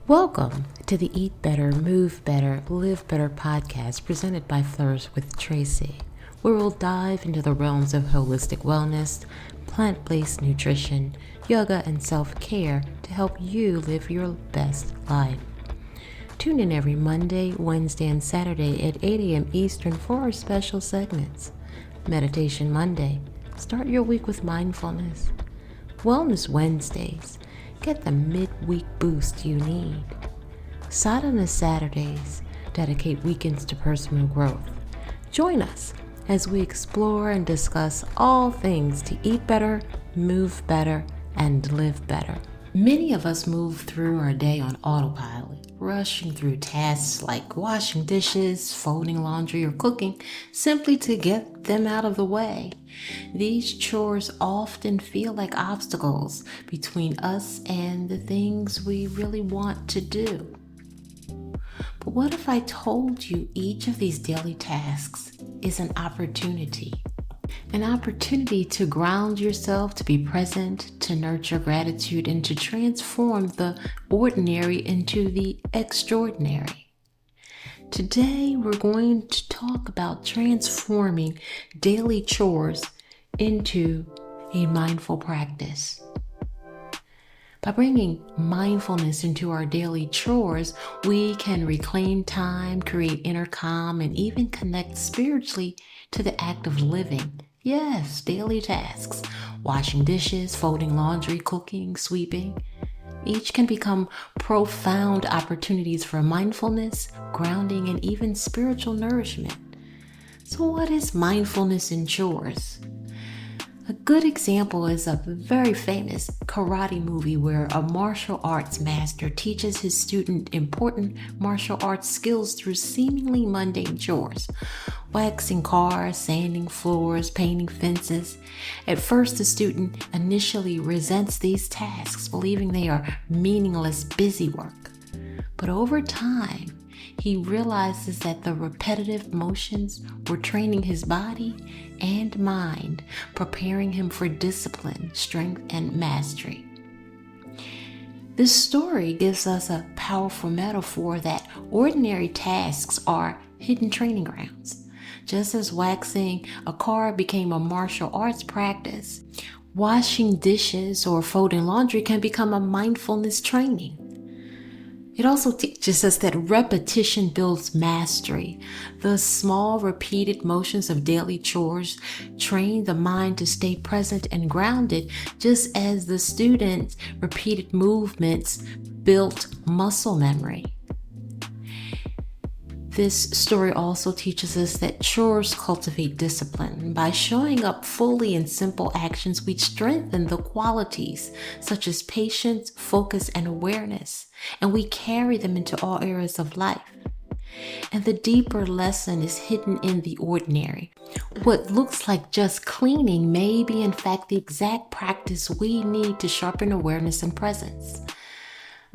Welcome to the Eat Better, Move Better, Live Better podcast presented by Flourish with Tracy, where we'll dive into the realms of holistic wellness, plant-based nutrition, yoga, and self-care to help you live your best life. Tune in every Monday, Wednesday, and Saturday at 8 a.m. Eastern for our special segments. Meditation Monday. Start your week with mindfulness. Wellness Wednesdays. Get the midweek boost you need. Sadhana Saturdays. Dedicate weekends to personal growth. Join us as we explore and discuss all things to eat better, move better, and live better. Many of us move through our day on autopilot, rushing through tasks like washing dishes, folding laundry, or cooking simply to get them out of the way. These chores often feel like obstacles between us and the things we really want to do. But what if I told you each of these daily tasks is an opportunity? An opportunity to ground yourself, to be present, to nurture gratitude, and to transform the ordinary into the extraordinary. Today, we're going to talk about transforming daily chores into a mindful practice. By bringing mindfulness into our daily chores, we can reclaim time, create inner calm, and even connect spiritually to the act of living. Yes, daily tasks, washing dishes, folding laundry, cooking, sweeping. Each can become profound opportunities for mindfulness, grounding, and even spiritual nourishment. So what is mindfulness in chores? A good example is a very famous karate movie where a martial arts master teaches his student important martial arts skills through seemingly mundane chores. Waxing cars, sanding floors, painting fences. At first, the student initially resents these tasks, believing they are meaningless busy work. But over time, he realizes that the repetitive motions were training his body and mind, preparing him for discipline, strength, and mastery. This story gives us a powerful metaphor that ordinary tasks are hidden training grounds. Just as waxing a car became a martial arts practice, washing dishes or folding laundry can become a mindfulness training. It also teaches us that repetition builds mastery. The small, repeated motions of daily chores train the mind to stay present and grounded, just as the student's repeated movements built muscle memory. This story also teaches us that chores cultivate discipline. By showing up fully in simple actions, we strengthen the qualities such as patience, focus, and awareness, and we carry them into all areas of life. And the deeper lesson is hidden in the ordinary. What looks like just cleaning may be in fact the exact practice we need to sharpen awareness and presence.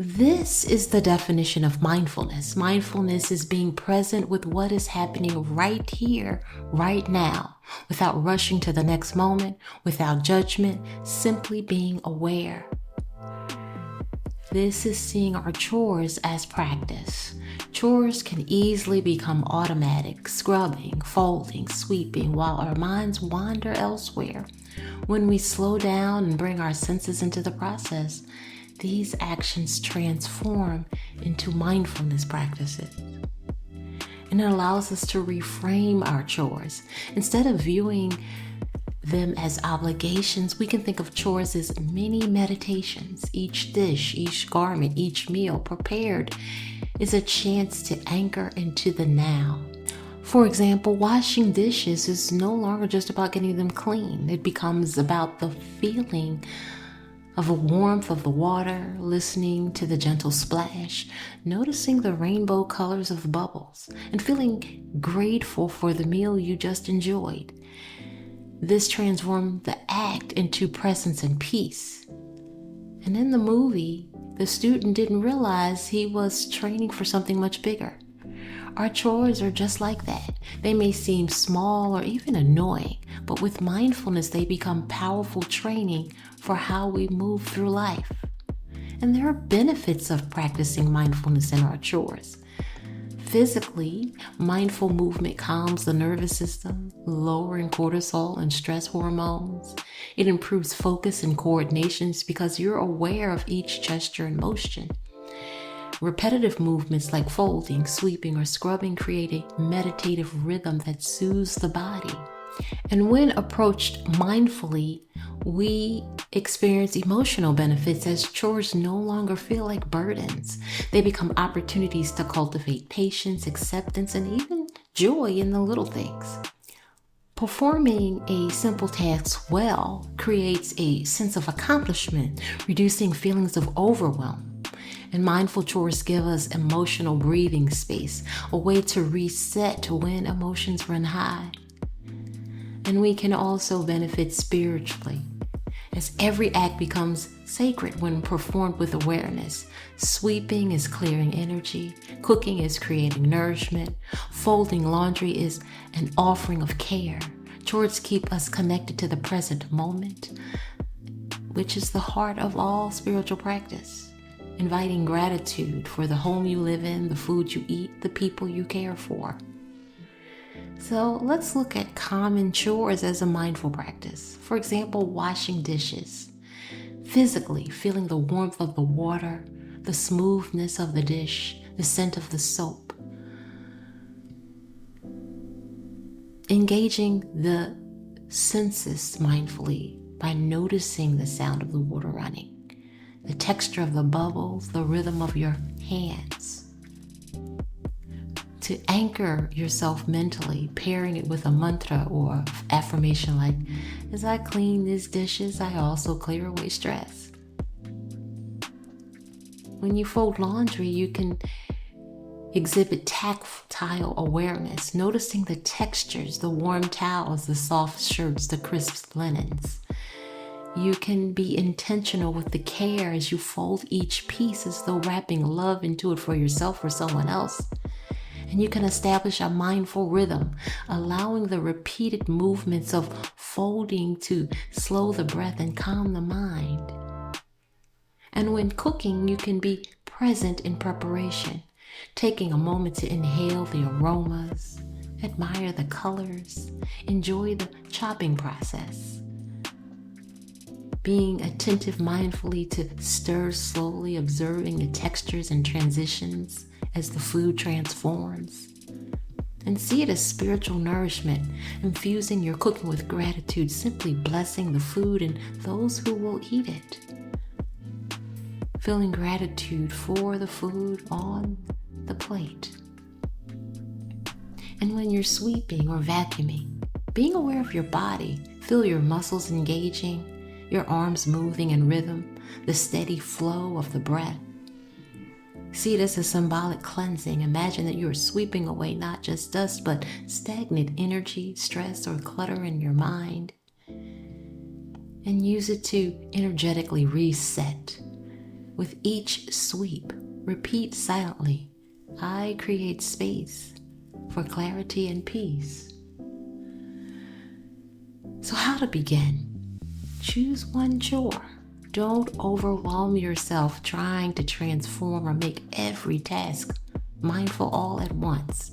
This is the definition of mindfulness. Mindfulness is being present with what is happening right here, right now, without rushing to the next moment, without judgment, simply being aware. This is seeing our chores as practice. Chores can easily become automatic, scrubbing, folding, sweeping, while our minds wander elsewhere. When we slow down and bring our senses into the process, these actions transform into mindfulness practices. And it allows us to reframe our chores. Instead of viewing them as obligations, we can think of chores as mini meditations. Each dish, each garment, each meal prepared is a chance to anchor into the now. For example, washing dishes is no longer just about getting them clean. It becomes about the feeling of the warmth of the water, listening to the gentle splash, noticing the rainbow colors of the bubbles, and feeling grateful for the meal you just enjoyed. This transformed the act into presence and peace. And in the movie, the student didn't realize he was training for something much bigger. Our chores are just like that. They may seem small or even annoying, but with mindfulness, they become powerful training for how we move through life. And there are benefits of practicing mindfulness in our chores. Physically, mindful movement calms the nervous system, lowering cortisol and stress hormones. It improves focus and coordinations because you're aware of each gesture and motion. Repetitive movements like folding, sweeping, or scrubbing create a meditative rhythm that soothes the body. And when approached mindfully, we experience emotional benefits as chores no longer feel like burdens. They become opportunities to cultivate patience, acceptance, and even joy in the little things. Performing a simple task well creates a sense of accomplishment, reducing feelings of overwhelm. And mindful chores give us emotional breathing space, a way to reset when emotions run high. And we can also benefit spiritually, as every act becomes sacred when performed with awareness. Sweeping is clearing energy, cooking is creating nourishment, folding laundry is an offering of care. Chores keep us connected to the present moment, which is the heart of all spiritual practice. Inviting gratitude for the home you live in, the food you eat, the people you care for. So let's look at common chores as a mindful practice. For example, washing dishes. Physically, feeling the warmth of the water, the smoothness of the dish, the scent of the soap. Engaging the senses mindfully by noticing the sound of the water running, the texture of the bubbles, the rhythm of your hands. To anchor yourself mentally, pairing it with a mantra or affirmation like, as I clean these dishes, I also clear away stress. When you fold laundry, you can exhibit tactile awareness, noticing the textures, the warm towels, the soft shirts, the crisp linens. You can be intentional with the care as you fold each piece as though wrapping love into it for yourself or someone else. And you can establish a mindful rhythm, allowing the repeated movements of folding to slow the breath and calm the mind. And when cooking, you can be present in preparation, taking a moment to inhale the aromas, admire the colors, enjoy the chopping process. Being attentive mindfully to stir slowly, observing the textures and transitions as the food transforms. And see it as spiritual nourishment, infusing your cooking with gratitude, simply blessing the food and those who will eat it. Feeling gratitude for the food on the plate. And when you're sweeping or vacuuming, being aware of your body, feel your muscles engaging, your arms moving in rhythm, the steady flow of the breath. See it as a symbolic cleansing. Imagine that you are sweeping away not just dust, but stagnant energy, stress, or clutter in your mind. And use it to energetically reset. With each sweep, repeat silently, I create space for clarity and peace. So how to begin? Choose one chore. Don't overwhelm yourself trying to transform or make every task mindful all at once.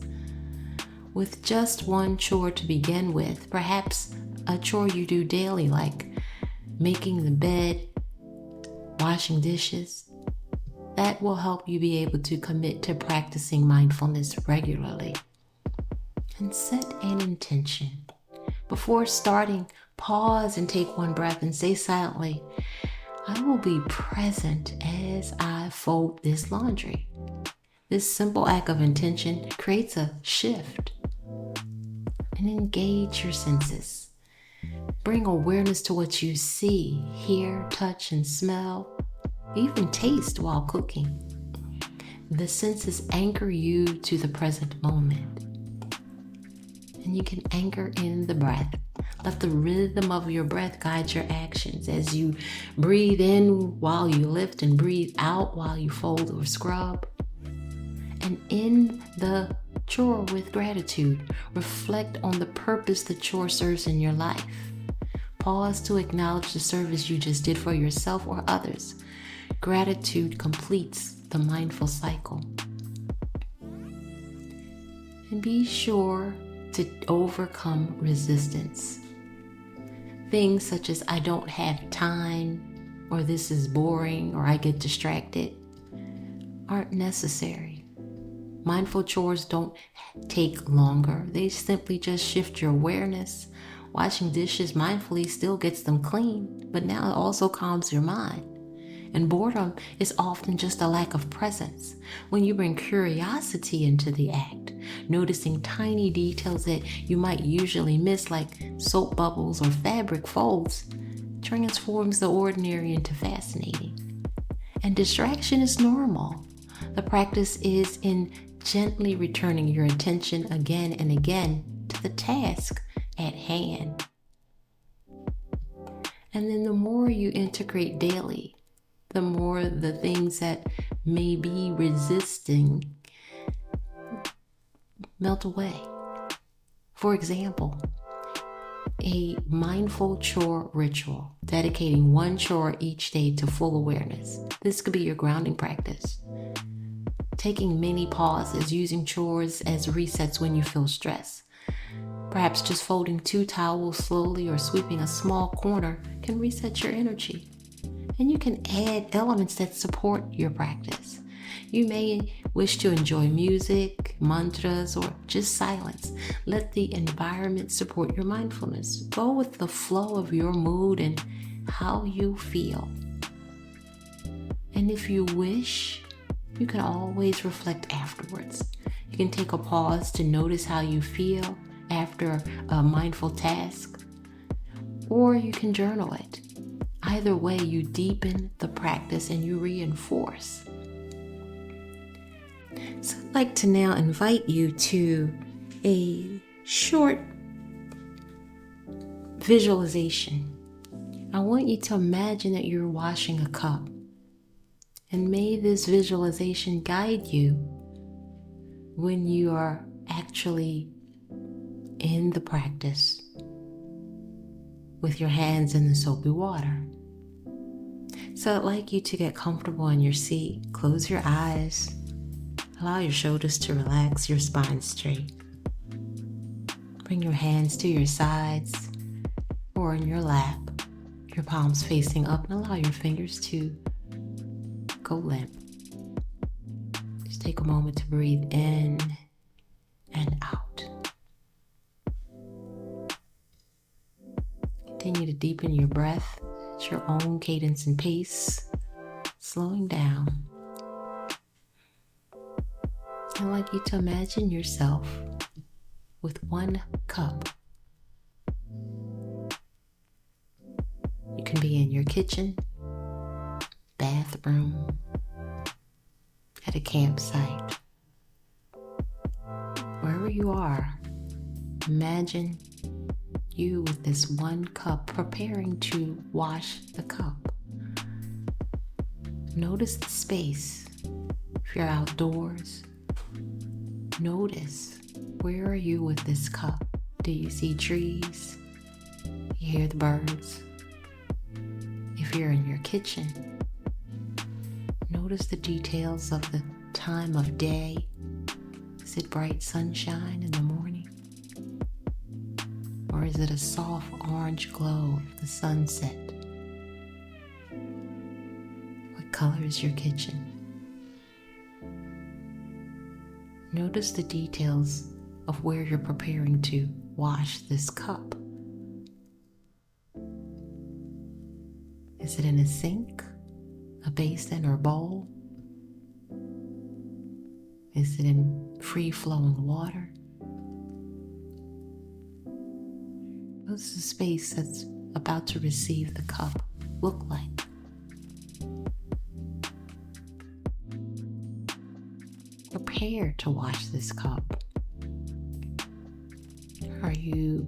With just one chore to begin with, perhaps a chore you do daily like making the bed, washing dishes, that will help you be able to commit to practicing mindfulness regularly. And set an intention. Before starting, pause and take one breath and say silently, I will be present as I fold this laundry. This simple act of intention creates a shift. And engage your senses. Bring awareness to what you see, hear, touch, and smell, even taste while cooking. The senses anchor you to the present moment. And you can anchor in the breath. Let the rhythm of your breath guide your actions as you breathe in while you lift and breathe out while you fold or scrub. And in the chore with gratitude, reflect on the purpose the chore serves in your life. Pause to acknowledge the service you just did for yourself or others. Gratitude completes the mindful cycle. And be sure to overcome resistance. Things such as I don't have time, or this is boring, or I get distracted aren't necessary. Mindful chores don't take longer. They simply just shift your awareness. Washing dishes mindfully still gets them clean, but now it also calms your mind. And boredom is often just a lack of presence. When you bring curiosity into the act, noticing tiny details that you might usually miss, like soap bubbles or fabric folds, transforms the ordinary into fascinating. And distraction is normal. The practice is in gently returning your attention again and again to the task at hand. And then the more you integrate daily, the more the things that may be resisting melt away. For example, a mindful chore ritual, dedicating one chore each day to full awareness. This could be your grounding practice. Taking mini pauses, using chores as resets when you feel stress. Perhaps just folding 2 towels slowly or sweeping a small corner can reset your energy. And you can add elements that support your practice. You may wish to enjoy music, mantras, or just silence. Let the environment support your mindfulness. Go with the flow of your mood and how you feel. And if you wish, you can always reflect afterwards. You can take a pause to notice how you feel after a mindful task, or you can journal it. Either way, you deepen the practice and you reinforce. So I'd like to now invite you to a short visualization. I want you to imagine that you're washing a cup. And may this visualization guide you when you are actually in the practice with your hands in the soapy water. So I'd like you to get comfortable in your seat. Close your eyes. Allow your shoulders to relax, your spine straight. Bring your hands to your sides or in your lap, your palms facing up, and allow your fingers to go limp. Just take a moment to breathe in and out. Continue to deepen your breath at your own cadence and pace, slowing down. I'd like you to imagine yourself with one cup. You can be in your kitchen, bathroom, at a campsite. Wherever you are, imagine you with this one cup preparing to wash the cup. Notice the space. If you're outdoors, notice, where are you with this cup? Do you see trees? You hear the birds? If you're in your kitchen, notice the details of the time of day. Is it bright sunshine in the morning? Or is it a soft orange glow of the sunset? What color is your kitchen? Notice the details of where you're preparing to wash this cup. Is it in a sink, a basin, or bowl? Is it in free-flowing water? What does the space that's about to receive the cup look like? Prepare to wash this cup. Are you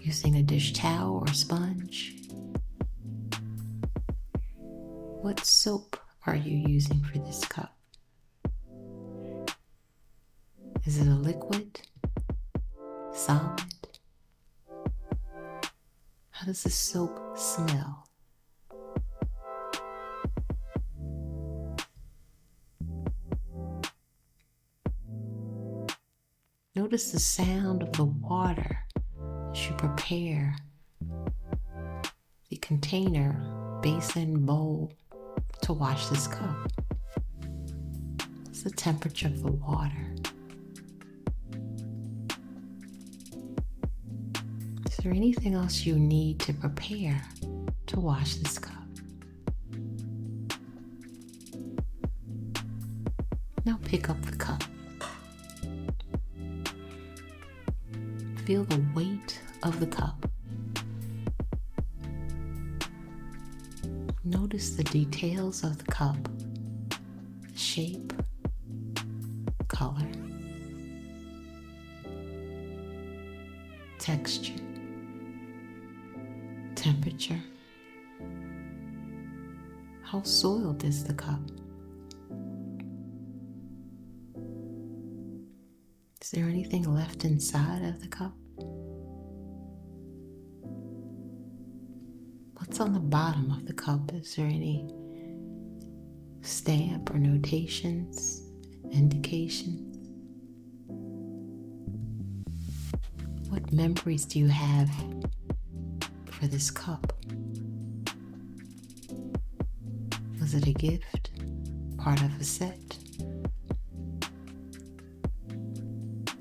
using a dish towel or sponge? What soap are you using for this cup? Is it a liquid? Solid? How does the soap smell? Notice the sound of the water as you prepare the container, basin, bowl to wash this cup. What's the temperature of the water? Is there anything else you need to prepare to wash this cup? Now pick up the cup. Feel the weight of the cup. Notice the details of the cup, the shape, color, texture, temperature. How soiled is the cup? Is there anything left inside of the cup? What's on the bottom of the cup? Is there any stamp or notations, indications? What memories do you have for this cup? Was it a gift? Part of a set?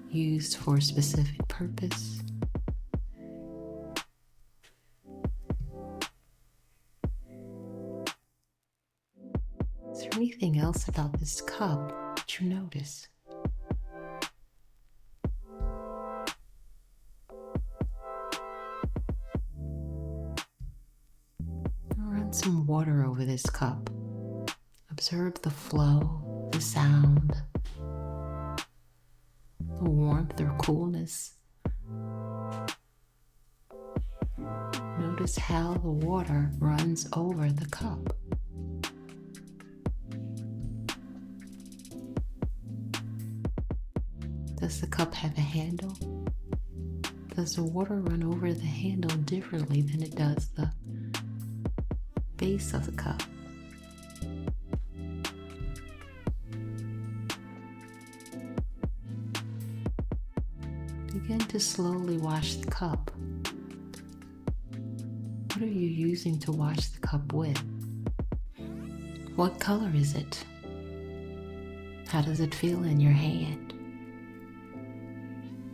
Used for a specific purpose? Is there anything else about this cup that you notice? Run some water over this cup. Observe the flow, the sound, the warmth or coolness. Notice how the water runs over the cup. Does the cup have a handle? Does the water run over the handle differently than it does the base of the cup? Begin to slowly wash the cup. What are you using to wash the cup with? What color is it? How does it feel in your hand?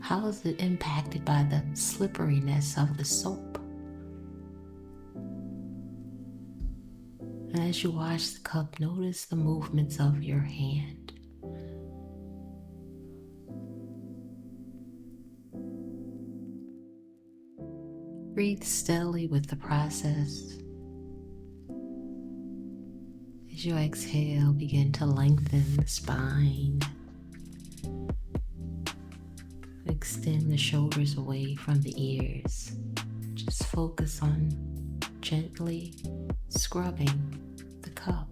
How is it impacted by the slipperiness of the soap? And as you wash the cup, notice the movements of your hand. Breathe steadily with the process. As you exhale, begin to lengthen the spine. Extend the shoulders away from the ears. Just focus on gently scrubbing the cup,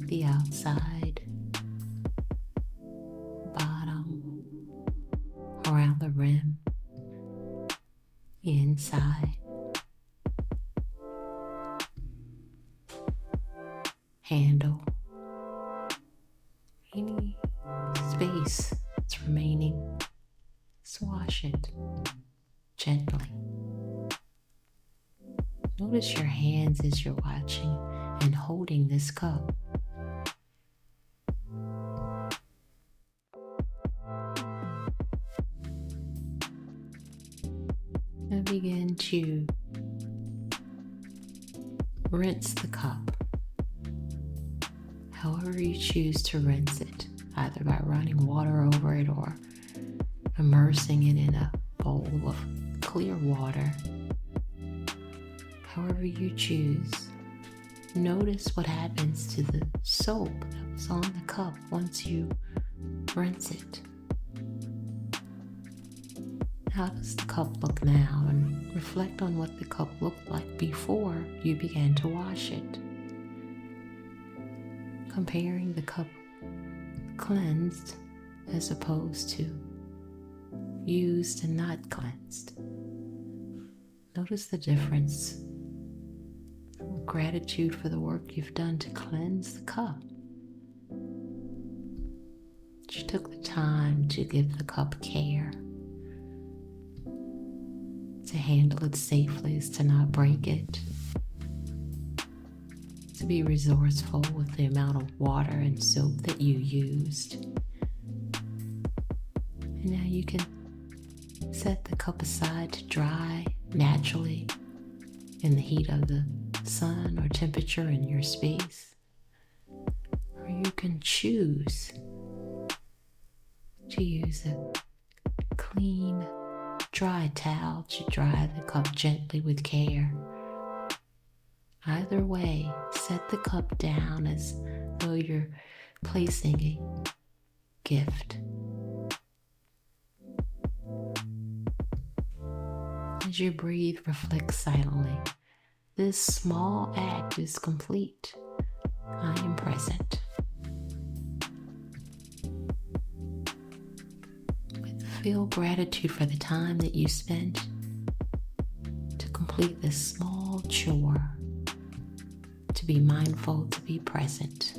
the outside, bottom, around the rim, inside, handle, any space that's remaining. Wash it gently. Notice your hands as you're watching and holding this cup. And begin to rinse the cup. However you choose to rinse it, either by running water over it or immersing it in a bowl of clear water. However you choose, notice what happens to the soap that was on the cup once you rinse it. How does the cup look now? And reflect on what the cup looked like before you began to wash it. Comparing the cup cleansed as opposed to used and not cleansed. Notice the difference. Gratitude for the work you've done to cleanse the cup. you took the time to give the cup care, to handle it safely, to not break it, to be resourceful with the amount of water and soap that you used. And now you can set the cup aside to dry naturally in the heat of the sun or temperature in your space. Or you can choose to use a clean, dry towel to dry the cup gently with care. Either way, set the cup down as though you're placing a gift. As you breathe, reflect silently. This small act is complete. I am present. Feel gratitude for the time that you spent to complete this small chore, to be mindful, to be present,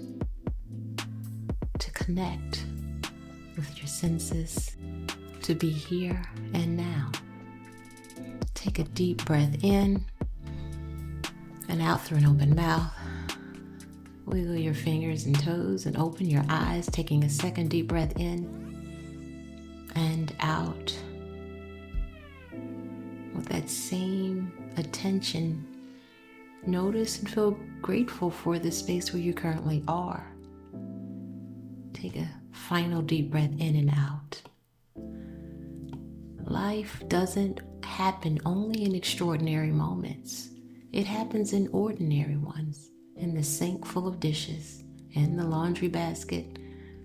to connect with your senses, to be here and now. Take a deep breath in and out through an open mouth. Wiggle your fingers and toes and open your eyes, taking a second deep breath in and out. With that same attention, notice and feel grateful for the space where you currently are. Take a final deep breath in and out. Life doesn't happen only in extraordinary moments. It happens in ordinary ones, in the sink full of dishes, in the laundry basket,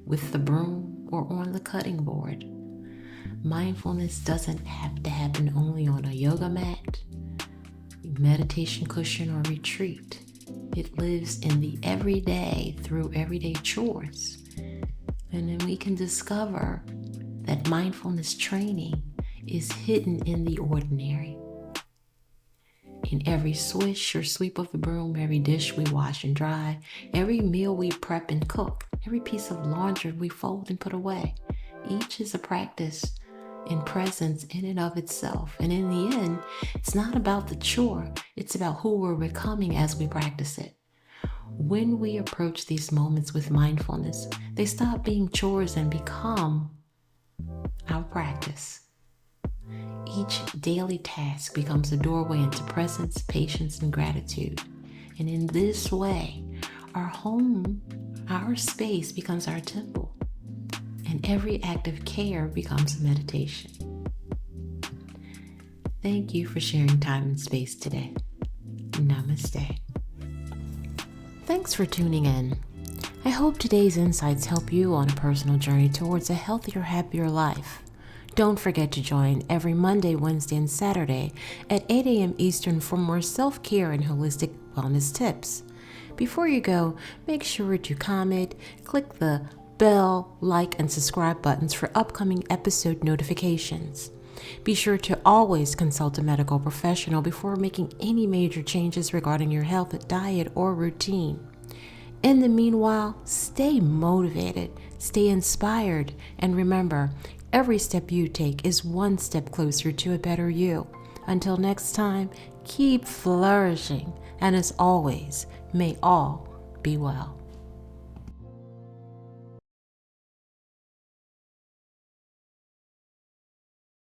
with the broom, or on the cutting board. Mindfulness doesn't have to happen only on a yoga mat, meditation cushion, or retreat. It lives in the everyday through everyday chores. And then we can discover that mindfulness training is hidden in the ordinary. In every swish or sweep of the broom, every dish we wash and dry, every meal we prep and cook, every piece of laundry we fold and put away, each is a practice in presence in and of itself. And in the end, it's not about the chore, it's about who we're becoming as we practice it. When we approach these moments with mindfulness, they stop being chores and become our practice. Each daily task becomes a doorway into presence, patience, and gratitude. And in this way, our home, our space becomes our temple. And every act of care becomes a meditation. Thank you for sharing time and space today. Namaste. Thanks for tuning in. I hope today's insights help you on a personal journey towards a healthier, happier life. Don't forget to join every Monday, Wednesday, and Saturday at 8 a.m. Eastern for more self-care and holistic wellness tips. Before you go, make sure to comment, click the bell, like, and subscribe buttons for upcoming episode notifications. Be sure to always consult a medical professional before making any major changes regarding your health, diet, or routine. In the meanwhile, stay motivated, stay inspired, and remember, every step you take is one step closer to a better you. Until next time, keep flourishing, and as always, may all be well.